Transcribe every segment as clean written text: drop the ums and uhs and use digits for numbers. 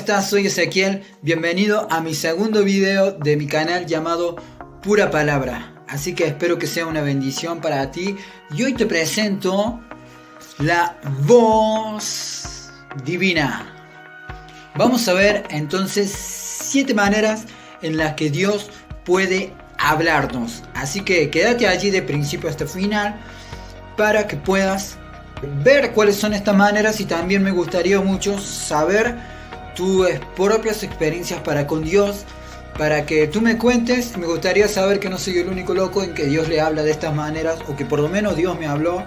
estás? Soy Ezequiel, bienvenido a mi segundo video de mi canal llamado Pura Palabra. Así que espero que sea una bendición para ti. Y hoy te presento la voz divina. Vamos a ver entonces 7 maneras en las que Dios puede hablarnos. Así que quédate allí de principio hasta final para que puedas ver cuáles son estas maneras, y también me gustaría mucho saber tus propias experiencias para con Dios, para que tú me cuentes. Me gustaría saber que no soy el único loco en que Dios le habla de estas maneras, o que por lo menos Dios me habló,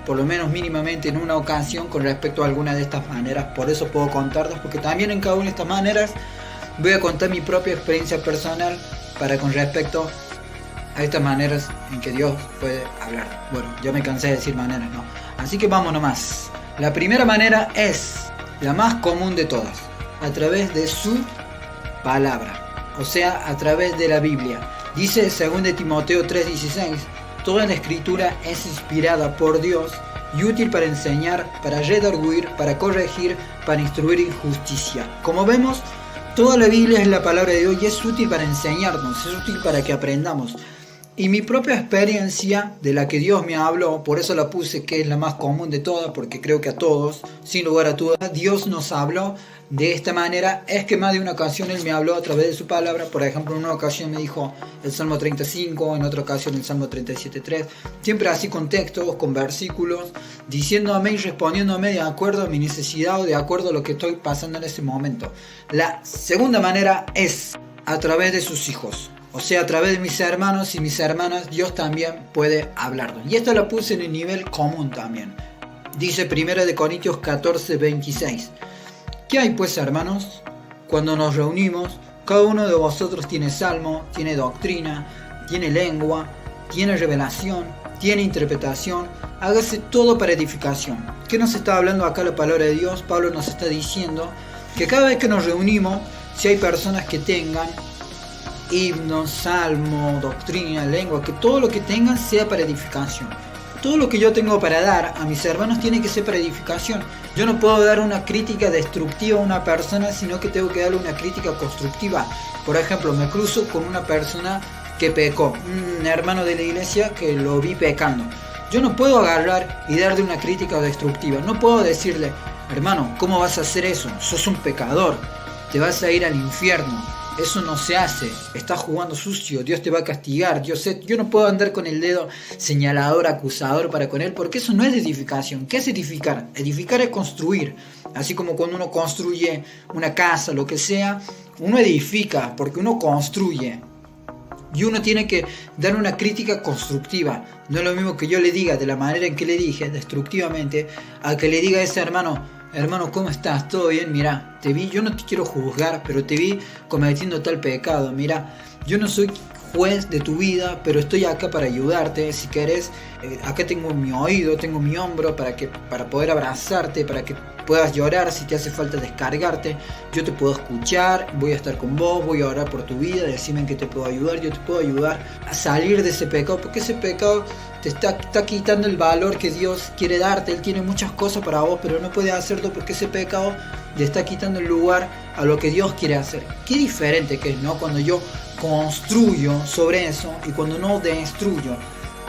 por lo menos mínimamente en una ocasión, con respecto a alguna de estas maneras. Por eso puedo contarlas, porque también en cada una de estas maneras voy a contar mi propia experiencia personal para con respecto a estas maneras en que Dios puede hablar. Bueno, ya me cansé de decir maneras, ¿no? Así que vamos nomás. La primera manera es la más común de todas, a través de su palabra, o sea, a través de la Biblia. Dice 2 Timoteo 3:16, toda la escritura es inspirada por Dios y útil para enseñar, para redarguir, para corregir, para instruir en justicia. Como vemos, toda la Biblia es la palabra de Dios y es útil para enseñarnos, es útil para que aprendamos. Y mi propia experiencia, de la que Dios me habló, por eso la puse que es la más común de todas, porque creo que a todos, sin lugar a dudas, Dios nos habló de esta manera. Es que más de una ocasión Él me habló a través de su palabra. Por ejemplo, en una ocasión me dijo el Salmo 35, en otra ocasión el Salmo 37:3, siempre así con textos, con versículos, diciéndome y respondiéndome de acuerdo a mi necesidad o de acuerdo a lo que estoy pasando en ese momento. La segunda manera es a través de sus hijos. O sea, a través de mis hermanos y mis hermanas, Dios también puede hablarnos. Y esto lo puse en el nivel común también. Dice 1 Corintios 14:26. ¿Qué hay pues, hermanos? Cuando nos reunimos, cada uno de vosotros tiene salmo, tiene doctrina, tiene lengua, tiene revelación, tiene interpretación. Hágase todo para edificación. ¿Qué nos está hablando acá la palabra de Dios? Pablo nos está diciendo que cada vez que nos reunimos, si hay personas que tengan himnos, salmo, doctrina, lengua, que todo lo que tengan sea para edificación. Todo lo que yo tengo para dar a mis hermanos tiene que ser para edificación. Yo no puedo dar una crítica destructiva a una persona, sino que tengo que darle una crítica constructiva. Por ejemplo, me cruzo con una persona que pecó, un hermano de la iglesia que lo vi pecando. Yo no puedo agarrar y darle una crítica destructiva. No puedo decirle, hermano, ¿cómo vas a hacer eso? Sos un pecador, te vas a ir al infierno. Eso no se hace, estás jugando sucio, Dios te va a castigar. Yo no puedo andar con el dedo señalador, acusador para con él, porque eso no es edificación. ¿Qué es edificar? Edificar es construir. Así como cuando uno construye una casa, lo que sea, uno edifica porque uno construye. Y uno tiene que dar una crítica constructiva. No es lo mismo que yo le diga de la manera en que le dije, destructivamente, a que le diga a ese hermano, ¿cómo estás? ¿Todo bien? Mira, te vi, yo no te quiero juzgar, pero te vi cometiendo tal pecado. Mira, yo no soy juez de tu vida, pero estoy acá para ayudarte. Si querés, acá tengo mi oído, tengo mi hombro para poder abrazarte, para que puedas llorar si te hace falta descargarte. Yo te puedo escuchar, voy a estar con vos, voy a orar por tu vida, decime en qué te puedo ayudar. Yo te puedo ayudar a salir de ese pecado, porque ese pecado te está quitando el valor que Dios quiere darte. Él tiene muchas cosas para vos, pero no puede hacerlo porque ese pecado le está quitando el lugar a lo que Dios quiere hacer. Qué diferente que es, ¿no? Cuando yo construyo sobre eso y cuando no destruyo,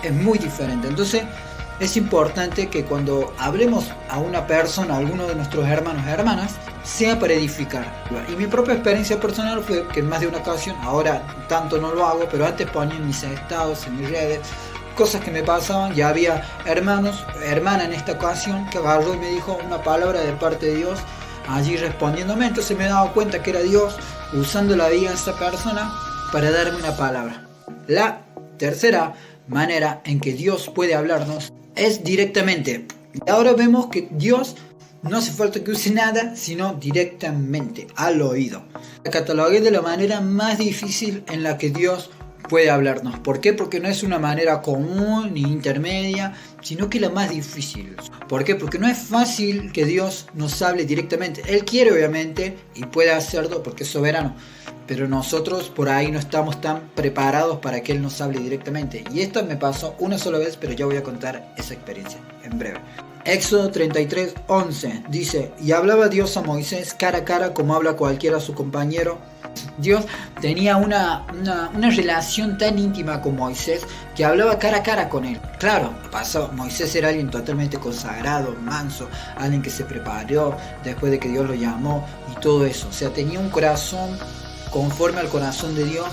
es muy diferente. Entonces es importante que cuando hablemos a una persona, a alguno de nuestros hermanos o hermanas, sea para edificar. Y mi propia experiencia personal fue que en más de una ocasión, ahora tanto no lo hago, pero antes ponía en mis estados, en mis redes, cosas que me pasaban. Ya había hermana en esta ocasión que agarró y me dijo una palabra de parte de Dios allí respondiéndome. Entonces me he dado cuenta que era Dios usando la vida de esa persona para darme una palabra. La tercera manera en que Dios puede hablarnos es directamente. Y ahora vemos que Dios no hace falta que use nada, sino directamente al oído. La catalogué de la manera más difícil en la que Dios puede hablarnos. ¿Por qué? Porque no es una manera común ni intermedia, sino que la más difícil. ¿Por qué? Porque no es fácil que Dios nos hable directamente. Él quiere, obviamente, y puede hacerlo porque es soberano, pero nosotros por ahí no estamos tan preparados para que Él nos hable directamente. Y esto me pasó una sola vez, pero yo voy a contar esa experiencia en breve. Éxodo 33:11 dice: y hablaba Dios a Moisés cara a cara como habla cualquiera a su compañero. Dios tenía una relación tan íntima con Moisés que hablaba cara a cara con él. Claro, Moisés era alguien totalmente consagrado, manso, alguien que se preparó después de que Dios lo llamó y todo eso. O sea, tenía un corazón conforme al corazón de Dios.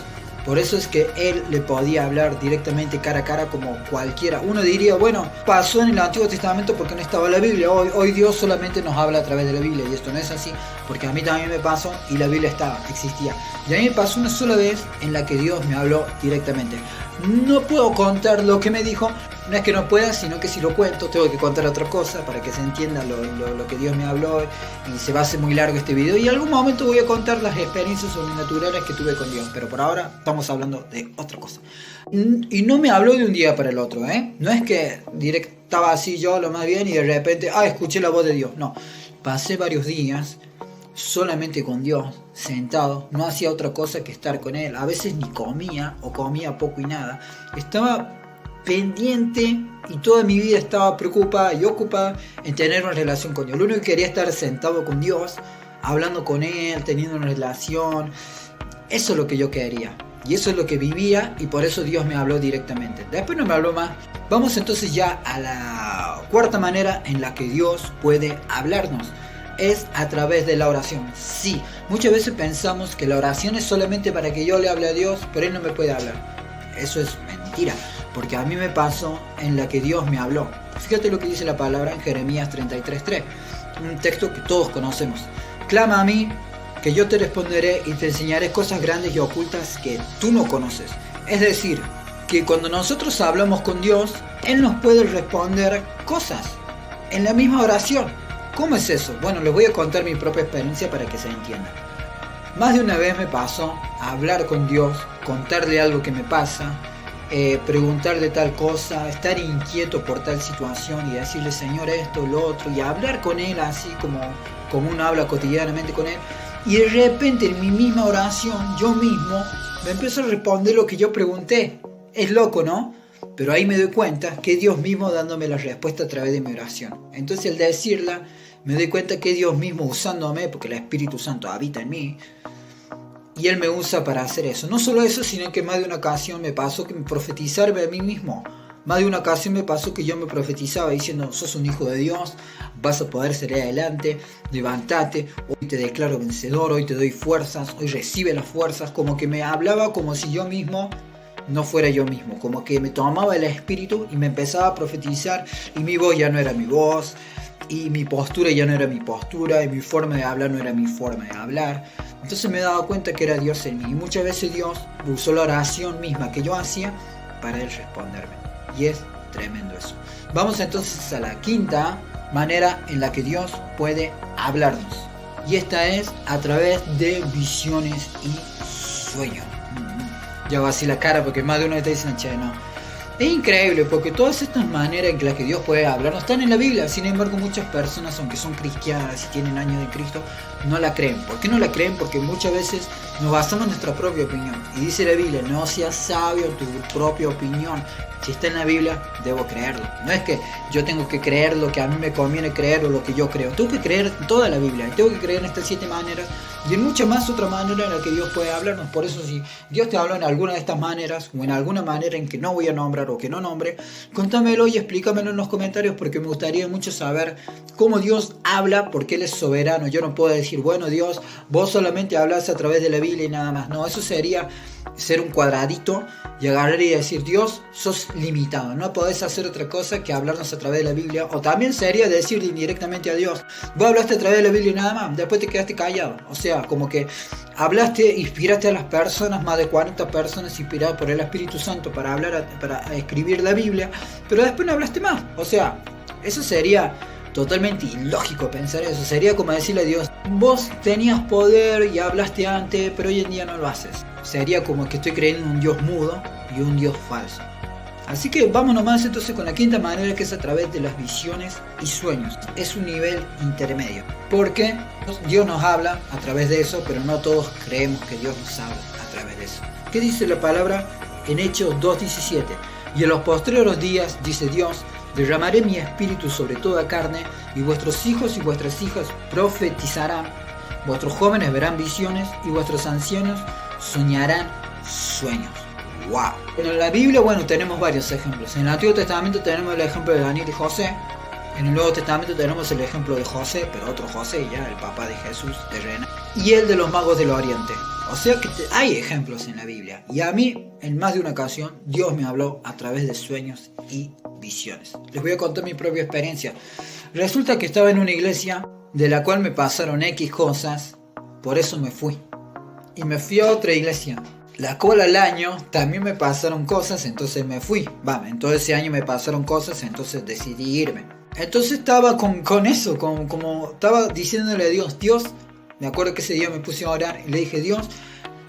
Por eso es que él le podía hablar directamente cara a cara como cualquiera. Uno diría, bueno, pasó en el Antiguo Testamento porque no estaba la Biblia. Hoy Dios solamente nos habla a través de la Biblia. Y esto no es así, porque a mí también me pasó y la Biblia existía. Y a mí me pasó una sola vez en la que Dios me habló directamente. No puedo contar lo que me dijo. No es que no pueda, sino que si lo cuento tengo que contar otra cosa para que se entienda lo que Dios me habló, y se va a hacer muy largo este video, y en algún momento voy a contar las experiencias sobrenaturales que tuve con Dios, pero por ahora estamos hablando de otra cosa. Y no me habló de un día para el otro, no es que estaba así yo lo más bien y de repente escuché la voz de Dios. No, pasé varios días solamente con Dios, sentado, no hacía otra cosa que estar con Él. A veces ni comía o comía poco y nada. Estaba pendiente y toda mi vida estaba preocupada y ocupada en tener una relación con Dios. Lo único que quería estar sentado con Dios, hablando con Él, teniendo una relación. Eso es lo que yo quería y eso es lo que vivía, y por eso Dios me habló directamente. Después no me habló más. Vamos entonces ya a la cuarta manera en la que Dios puede hablarnos. Es a través de la oración. Sí, muchas veces pensamos que la oración es solamente para que yo le hable a Dios, pero Él no me puede hablar. Eso es mentira, porque a mí me pasó en la que Dios me habló. Fíjate lo que dice la palabra en Jeremías 33:3, un texto que todos conocemos. Clama a mí, que yo te responderé y te enseñaré cosas grandes y ocultas que tú no conoces. Es decir, que cuando nosotros hablamos con Dios, Él nos puede responder cosas en la misma oración. ¿Cómo es eso? Bueno, les voy a contar mi propia experiencia para que se entienda. Más de una vez me pasó hablar con Dios, contarle algo que me pasa, preguntarle tal cosa, estar inquieto por tal situación y decirle, Señor, esto, lo otro, y hablar con Él así como uno habla cotidianamente con Él. Y de repente en mi misma oración, yo mismo me empiezo a responder lo que yo pregunté. Es loco, ¿no? Pero ahí me doy cuenta que Dios mismo dándome la respuesta a través de mi oración. Entonces al decirla, me doy cuenta que Dios mismo usándome, porque el Espíritu Santo habita en mí, y Él me usa para hacer eso. No solo eso, sino que más de una ocasión me pasó que me profetizarme a mí mismo. Más de una ocasión me pasó que yo me profetizaba diciendo, sos un hijo de Dios, vas a poder salir adelante, levántate, hoy te declaro vencedor, hoy te doy fuerzas, hoy recibe las fuerzas. Como que me hablaba como si yo mismo no fuera yo mismo, como que me tomaba el Espíritu y me empezaba a profetizar, y mi voz ya no era mi voz, y mi postura ya no era mi postura, y mi forma de hablar no era mi forma de hablar. Entonces me he dado cuenta que era Dios en mí, y muchas veces Dios usó la oración misma que yo hacía para Él responderme, y es tremendo eso. Vamos entonces a la quinta manera en la que Dios puede hablarnos, y esta es a través de visiones y sueños. Ya va así la cara porque más de uno está diciendo, che, no. Es increíble porque todas estas maneras en las que Dios puede hablar no están en la Biblia. Sin embargo, muchas personas, aunque son cristianas y tienen años de Cristo, no la creen. ¿Por qué no la creen? Porque muchas veces nos basamos en nuestra propia opinión. Y dice la Biblia, no seas sabio en tu propia opinión. Si está en la Biblia, debo creerlo. No es que yo tengo que creer lo que a mí me conviene creer o lo que yo creo. Tengo que creer toda la Biblia. Y tengo que creer en estas 7 maneras y en muchas más otras maneras en las que Dios puede hablarnos. Por eso si Dios te habla en alguna de estas maneras o en alguna manera en que no voy a nombrar o que no nombre, contámelo y explícamelo en los comentarios, porque me gustaría mucho saber cómo Dios habla, porque Él es soberano. Yo no puedo decir, bueno Dios, vos solamente hablas a través de la Biblia y nada más. No, eso sería ser un cuadradito y agarrar y decir, Dios, sos limitado, no podés hacer otra cosa que hablarnos a través de la Biblia. O también sería decirle indirectamente a Dios, vos hablaste a través de la Biblia y nada más, después te quedaste callado. O sea, como que hablaste, inspiraste a las personas, más de 40 personas inspiradas por el Espíritu Santo para escribir la Biblia, pero después no hablaste más. O sea, eso sería totalmente ilógico pensar eso. Sería como decirle a Dios, vos tenías poder y hablaste antes, pero hoy en día no lo haces. Sería como que estoy creyendo en un Dios mudo y un Dios falso. Así que vamos nomás entonces con la quinta manera, que es a través de las visiones y sueños. Es un nivel intermedio, porque Dios nos habla a través de eso, pero no todos creemos que Dios nos habla a través de eso. ¿Qué dice la palabra en Hechos 2:17? Y en los postreros días, dice Dios, derramaré mi espíritu sobre toda carne, y vuestros hijos y vuestras hijas profetizarán, vuestros jóvenes verán visiones, y vuestros ancianos soñarán sueños. ¡Wow! En la Biblia, bueno, tenemos varios ejemplos. En el Antiguo Testamento tenemos el ejemplo de Daniel y José. En el Nuevo Testamento tenemos el ejemplo de José, pero otro José, ya el papá de Jesús, de Reina. Y el de los magos del Oriente. O sea que hay ejemplos en la Biblia. Y a mí, en más de una ocasión, Dios me habló a través de sueños y visiones. Les voy a contar mi propia experiencia. Resulta que estaba en una iglesia de la cual me pasaron X cosas, por eso me fui. Y me fui a otra iglesia, la cual al año también me pasaron cosas, entonces me fui. En todo ese año me pasaron cosas, entonces decidí irme. Entonces estaba con eso, como estaba diciéndole a Dios, me acuerdo que ese día me puse a orar y le dije, Dios,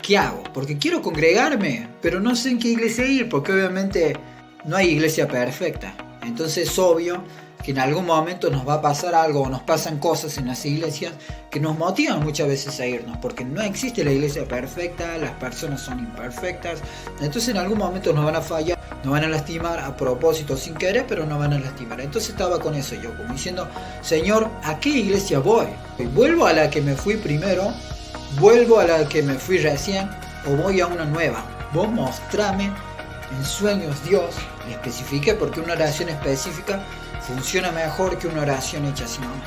¿qué hago? Porque quiero congregarme, pero no sé en qué iglesia ir, porque obviamente no hay iglesia perfecta. Entonces es obvio que en algún momento nos va a pasar algo, o nos pasan cosas en las iglesias que nos motivan muchas veces a irnos, porque no existe la iglesia perfecta, las personas son imperfectas, entonces en algún momento nos van a fallar, nos van a lastimar a propósito, sin querer, pero nos van a lastimar. Entonces estaba con eso yo, como diciendo, Señor, ¿a qué iglesia voy? ¿Vuelvo a la que me fui primero? ¿Vuelvo a la que me fui recién? ¿O voy a una nueva? Vos mostrame en sueños, Dios, le especifiqué, porque una oración específica funciona mejor que una oración hecha así nomás.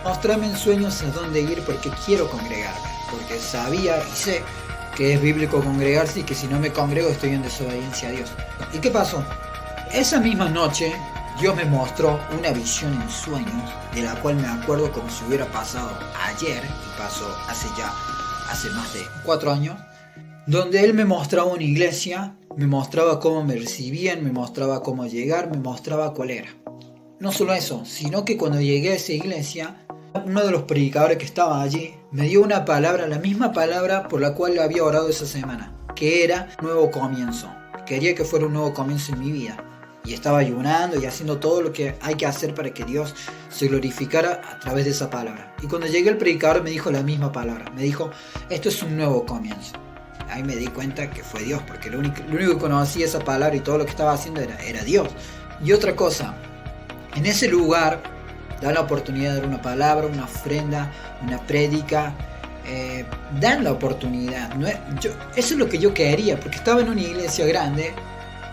Mostrame en sueños a dónde ir, porque quiero congregarme, porque sabía y sé que es bíblico congregarse y que si no me congrego estoy en desobediencia a Dios. ¿Y qué pasó? Esa misma noche Dios me mostró una visión en sueños, de la cual me acuerdo como si hubiera pasado ayer, y pasó hace más de 4 años, donde Él me mostraba una iglesia, me mostraba cómo me recibían, me mostraba cómo llegar, me mostraba cuál era. No solo eso, sino que cuando llegué a esa iglesia, uno de los predicadores que estaba allí me dio una palabra, la misma palabra por la cual había orado esa semana, que era nuevo comienzo. Quería que fuera un nuevo comienzo en mi vida. Y estaba ayunando y haciendo todo lo que hay que hacer para que Dios se glorificara a través de esa palabra. Y cuando llegué el predicador me dijo la misma palabra. Me dijo, esto es un nuevo comienzo. Ahí me di cuenta que fue Dios, porque lo único que conocía esa palabra y todo lo que estaba haciendo era Dios. Y otra cosa, en ese lugar dan la oportunidad de dar una palabra, una ofrenda, una prédica, dan la oportunidad. Eso es lo que yo quería, porque estaba en una iglesia grande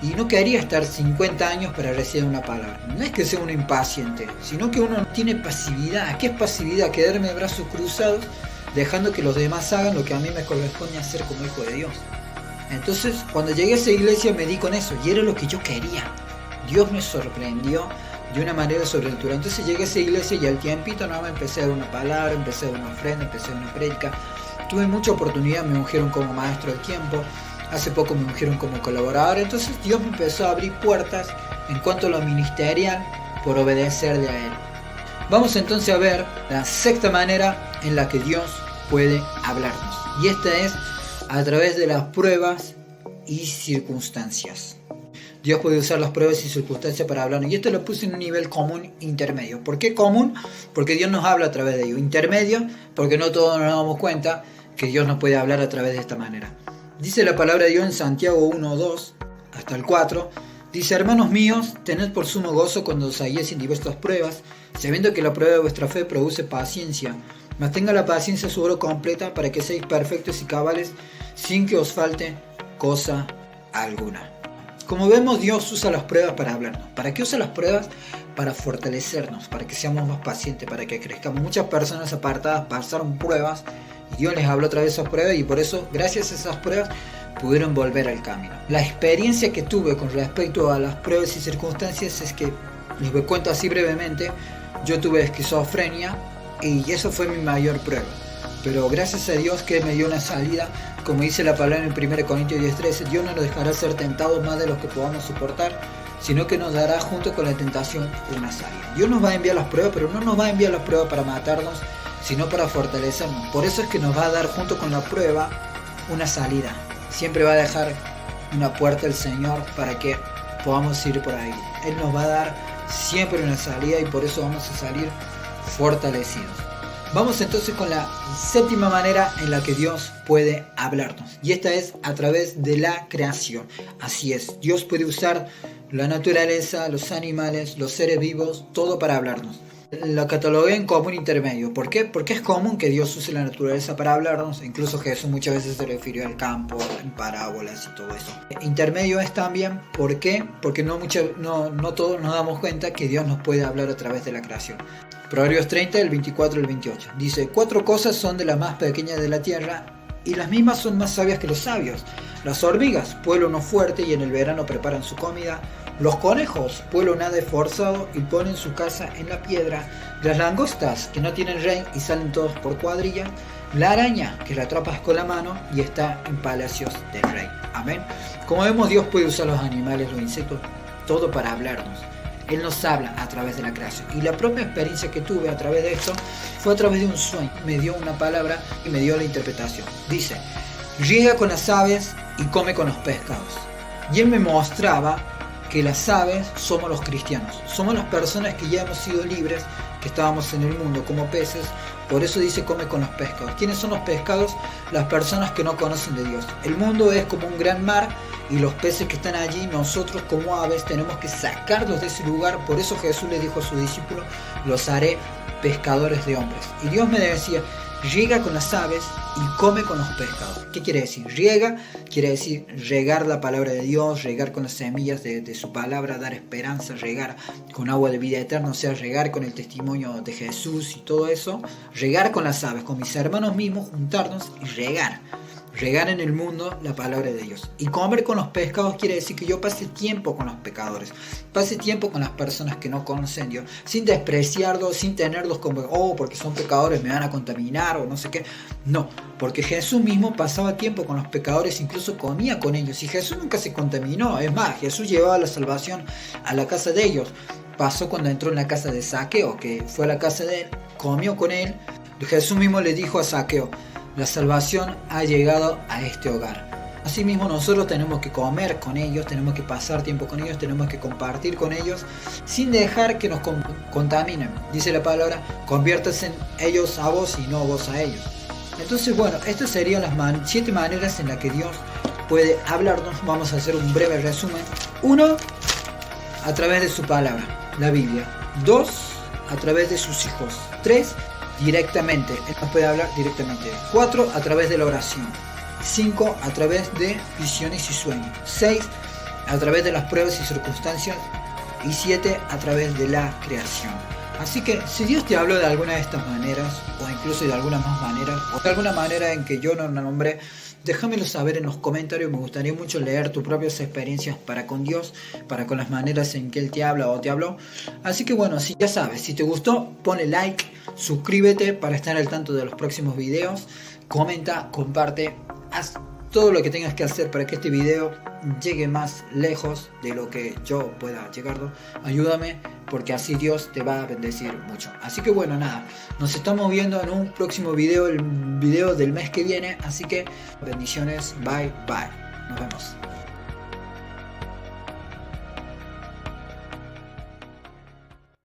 y no quería estar 50 años para recibir una palabra. No es que sea uno impaciente, sino que uno tiene pasividad. ¿Qué es pasividad? Quedarme de brazos cruzados, dejando que los demás hagan lo que a mí me corresponde hacer como hijo de Dios. Entonces, cuando llegué a esa iglesia me di con eso, y era lo que yo quería. Dios me sorprendió de una manera sobrenatural. Entonces llegué a esa iglesia y al tiempito nada más empecé a dar una palabra, empecé a dar una ofrenda, empecé a dar una prédica. Tuve mucha oportunidad, me ungieron como maestro del tiempo, hace poco me ungieron como colaborador. Entonces Dios me empezó a abrir puertas en cuanto a lo ministerial por obedecerle a Él. Vamos entonces a ver la sexta manera en la que Dios puede hablarnos, y esta es a través de las pruebas y circunstancias. Dios puede usar las pruebas y circunstancias para hablarnos. Y esto lo puse en un nivel común intermedio. ¿Por qué común? Porque Dios nos habla a través de ello. Intermedio, porque no todos nos damos cuenta que Dios nos puede hablar a través de esta manera. Dice la palabra de Dios en Santiago 1:2 hasta el 4. Dice, hermanos míos, tened por sumo gozo cuando os halléis en diversas pruebas, sabiendo que la prueba de vuestra fe produce paciencia. Mas tenga la paciencia su obra completa, para que seáis perfectos y cabales, sin que os falte cosa alguna. Como vemos, Dios usa las pruebas para hablarnos. ¿Para qué usa las pruebas? Para fortalecernos, para que seamos más pacientes, para que crezcamos. Muchas personas apartadas pasaron pruebas y Dios les habló a través de esas pruebas, y por eso, gracias a esas pruebas, pudieron volver al camino. La experiencia que tuve con respecto a las pruebas y circunstancias es que, les cuento así brevemente, yo tuve esquizofrenia y eso fue mi mayor prueba. Pero gracias a Dios que me dio una salida. Como dice la palabra en 1 Corintios 10:13, Dios no nos dejará ser tentados más de los que podamos soportar, sino que nos dará junto con la tentación una salida. Dios nos va a enviar las pruebas, pero no nos va a enviar las pruebas para matarnos, sino para fortalecernos. Por eso es que nos va a dar junto con la prueba una salida. Siempre va a dejar una puerta el Señor para que podamos ir por ahí. Él nos va a dar siempre una salida y por eso vamos a salir fortalecidos. Vamos entonces con la séptima manera en la que Dios puede hablarnos. Y esta es a través de la creación. Así es, Dios puede usar la naturaleza, los animales, los seres vivos, todo para hablarnos. Lo catalogué en común intermedio. ¿Por qué? Porque es común que Dios use la naturaleza para hablarnos. Incluso Jesús muchas veces se refirió al campo, en parábolas y todo eso. Intermedio es también, ¿por qué? Porque no todos nos damos cuenta que Dios nos puede hablar a través de la creación. Proverbios 30, el 24 y el 28. Dice, 4 cosas son de las más pequeñas de la tierra y las mismas son más sabias que los sabios. Las hormigas, pueblo no fuerte y en el verano preparan su comida. Los conejos, pueblo nada esforzado y ponen su casa en la piedra. Las langostas, que no tienen rey y salen todos por cuadrilla. La araña, que la atrapas con la mano y está en palacios del rey. Amén. Como vemos, Dios puede usar los animales, los insectos, todo para hablarnos. Él nos habla a través de la creación. Y la propia experiencia que tuve a través de esto fue a través de un sueño. Me dio una palabra y me dio la interpretación. Dice, riega con las aves y come con los pescados. Y él me mostraba que las aves somos los cristianos. Somos las personas que ya hemos sido libres, que estábamos en el mundo como peces. Por eso dice come con los pescados. ¿Quiénes son los pescados? Las personas que no conocen de Dios. El mundo es como un gran mar y los peces que están allí, nosotros como aves tenemos que sacarlos de ese lugar. Por eso Jesús le dijo a sus discípulos, los haré pescadores de hombres. Y Dios me decía, riega con las aves y come con los pescados. ¿Qué quiere decir? Riega quiere decir regar la palabra de Dios, regar con las semillas de su palabra, dar esperanza, regar con agua de vida eterna, o sea, regar con el testimonio de Jesús y todo eso. Regar con las aves, con mis hermanos mismos, juntarnos y regar en el mundo la palabra de Dios. Y comer con los pescados quiere decir que yo pase tiempo con los pecadores, pase tiempo con las personas que no conocen a Dios, sin despreciarlos, sin tenerlos como, porque son pecadores me van a contaminar o no sé qué. No, porque Jesús mismo pasaba tiempo con los pecadores, incluso comía con ellos. Y Jesús nunca se contaminó. Es más, Jesús llevaba la salvación a la casa de ellos. Pasó cuando entró en la casa de Zaqueo, que fue a la casa de él, comió con él. Jesús mismo le dijo a Zaqueo, la salvación ha llegado a este hogar. Asimismo nosotros tenemos que comer con ellos, tenemos que pasar tiempo con ellos, tenemos que compartir con ellos, sin dejar que nos contaminen. Dice la palabra, conviértanse ellos a vos y no vos a ellos. Entonces bueno, estas serían las 7 maneras en las que Dios puede hablarnos. Vamos a hacer un breve resumen. 1, a través de su palabra, la Biblia. 2, a través de sus hijos. 3, directamente, Él nos puede hablar directamente. 4, a través de la oración. 5, a través de visiones y sueños. 6, a través de las pruebas y circunstancias. Y 7, a través de la creación. Así que si Dios te habló de alguna de estas maneras, o incluso de algunas más maneras, o de alguna manera en que yo no la nombré, déjamelo saber en los comentarios. Me gustaría mucho leer tus propias experiencias para con Dios, para con las maneras en que Él te habla o te habló. Así que bueno, si ya sabes, si te gustó, ponle like, suscríbete para estar al tanto de los próximos videos, comenta, comparte, haz todo lo que tengas que hacer para que este video llegue más lejos de lo que yo pueda llegar. Ayúdame, porque así Dios te va a bendecir mucho. Así que bueno, nada, nos estamos viendo en un próximo video, el video del mes que viene. Así que bendiciones, bye bye, nos vemos.